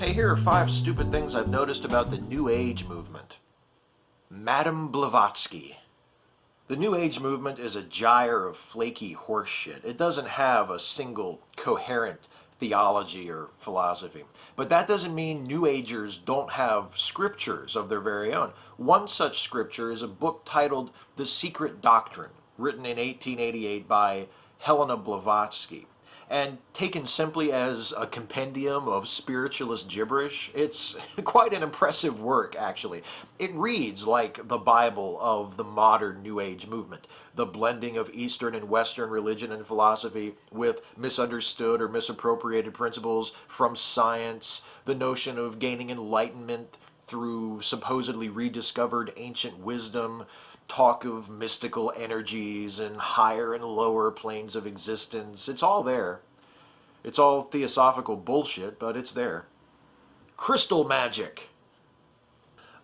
Hey, here are 5 stupid things I've noticed about the New Age movement. Madame Blavatsky. The New Age movement is a gyre of flaky horseshit. It doesn't have a single coherent theology or philosophy. But that doesn't mean New Agers don't have scriptures of their very own. One such scripture is a book titled The Secret Doctrine, written in 1888 by Helena Blavatsky. And taken simply as a compendium of spiritualist gibberish, it's quite an impressive work, actually. It reads like the Bible of the modern New Age movement, the blending of Eastern and Western religion and philosophy with misunderstood or misappropriated principles from science, the notion of gaining enlightenment through supposedly rediscovered ancient wisdom, talk of mystical energies and higher and lower planes of existence. It's all there. It's all theosophical bullshit, but it's there. Crystal magic.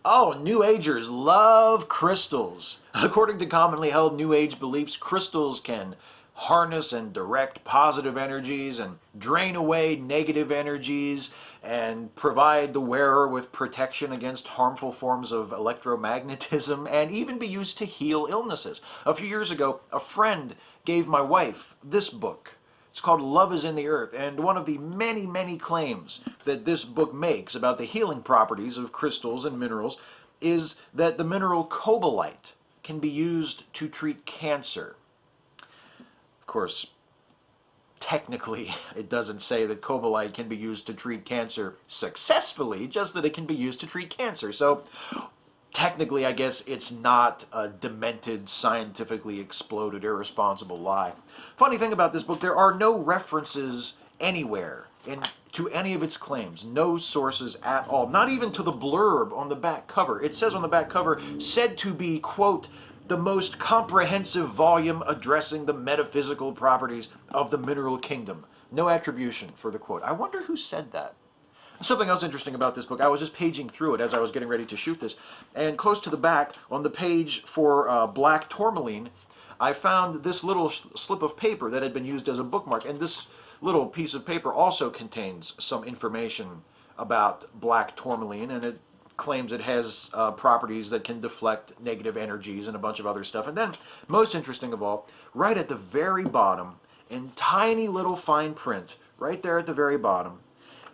Oh, New Agers love crystals. According to commonly held New Age beliefs, crystals can harness and direct positive energies and drain away negative energies and provide the wearer with protection against harmful forms of electromagnetism and even be used to heal illnesses. A few years ago, a friend gave my wife this book. It's called Love is in the Earth, and one of the many, many claims that this book makes about the healing properties of crystals and minerals is that the mineral cobalite can be used to treat cancer. Of course, technically, it doesn't say that cobalite can be used to treat cancer successfully, just that it can be used to treat cancer. So, technically, I guess it's not a demented, scientifically exploded, irresponsible lie. Funny thing about this book, there are no references anywhere to any of its claims. No sources at all. Not even to the blurb on the back cover. It says on the back cover, said to be, quote, the most comprehensive volume addressing the metaphysical properties of the mineral kingdom. No attribution for the quote. I wonder who said that. Something else interesting about this book, I was just paging through it as I was getting ready to shoot this, and close to the back, on the page for black tourmaline, I found this little slip of paper that had been used as a bookmark, and this little piece of paper also contains some information about black tourmaline, and it claims it has properties that can deflect negative energies and a bunch of other stuff. And then, most interesting of all, right at the very bottom, in tiny little fine print, right there at the very bottom,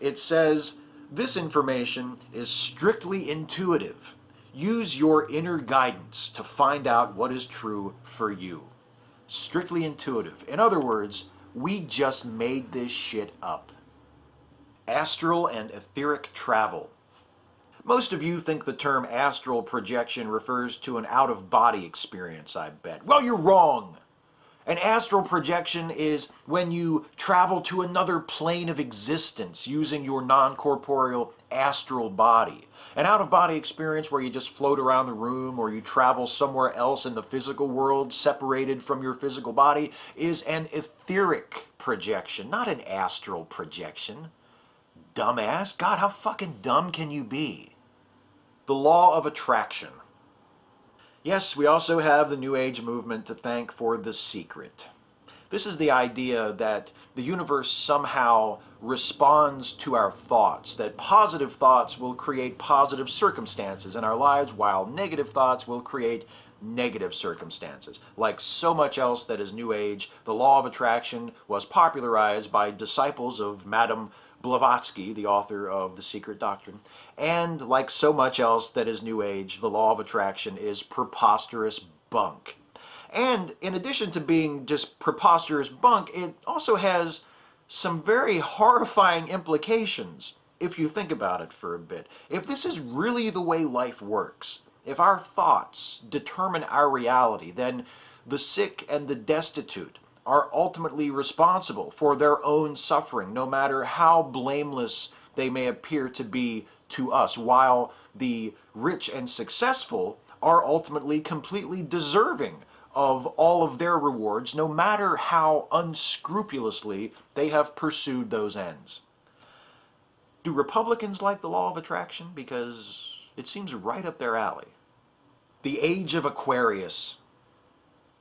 it says, this information is strictly intuitive. Use your inner guidance to find out what is true for you. Strictly intuitive. In other words, we just made this shit up. Astral and etheric travel. Most of you think the term astral projection refers to an out-of-body experience, I bet. Well, you're wrong. An astral projection is when you travel to another plane of existence using your non-corporeal astral body. An out-of-body experience where you just float around the room or you travel somewhere else in the physical world separated from your physical body is an etheric projection, not an astral projection. Dumbass. God, how fucking dumb can you be? The law of attraction. Yes, we also have the New Age movement to thank for the secret. This is the idea that the universe somehow responds to our thoughts, that positive thoughts will create positive circumstances in our lives, while negative thoughts will create negative circumstances. Like so much else that is New Age, the law of attraction was popularized by disciples of Madame Blavatsky, the author of The Secret Doctrine. And like so much else that is New Age, the law of attraction is preposterous bunk. And in addition to being just preposterous bunk, it also has some very horrifying implications if you think about it for a bit. If this is really the way life works, if our thoughts determine our reality, then the sick and the destitute are ultimately responsible for their own suffering, no matter how blameless they may appear to be to us, while the rich and successful are ultimately completely deserving of all of their rewards, no matter how unscrupulously they have pursued those ends. Do Republicans like the law of attraction? Because it seems right up their alley. The Age of Aquarius.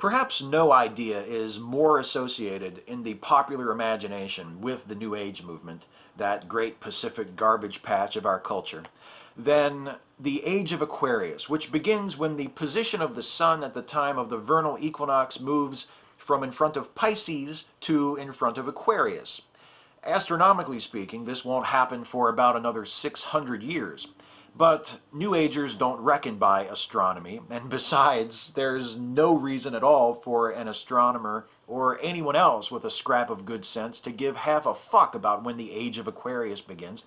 Perhaps no idea is more associated in the popular imagination with the New Age movement, that great Pacific garbage patch of our culture, than the Age of Aquarius, which begins when the position of the sun at the time of the vernal equinox moves from in front of Pisces to in front of Aquarius. Astronomically speaking, this won't happen for about another 600 years. But New Agers don't reckon by astronomy, and besides, there's no reason at all for an astronomer or anyone else with a scrap of good sense to give half a fuck about when the Age of Aquarius begins.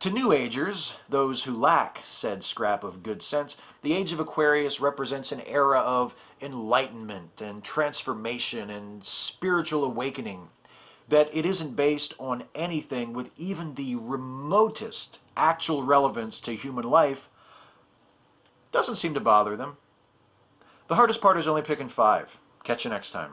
To New Agers, those who lack said scrap of good sense, the Age of Aquarius represents an era of enlightenment and transformation and spiritual awakening, that it isn't based on anything with even the remotest actual relevance to human life doesn't seem to bother them. The hardest part is only picking 5. Catch you next time.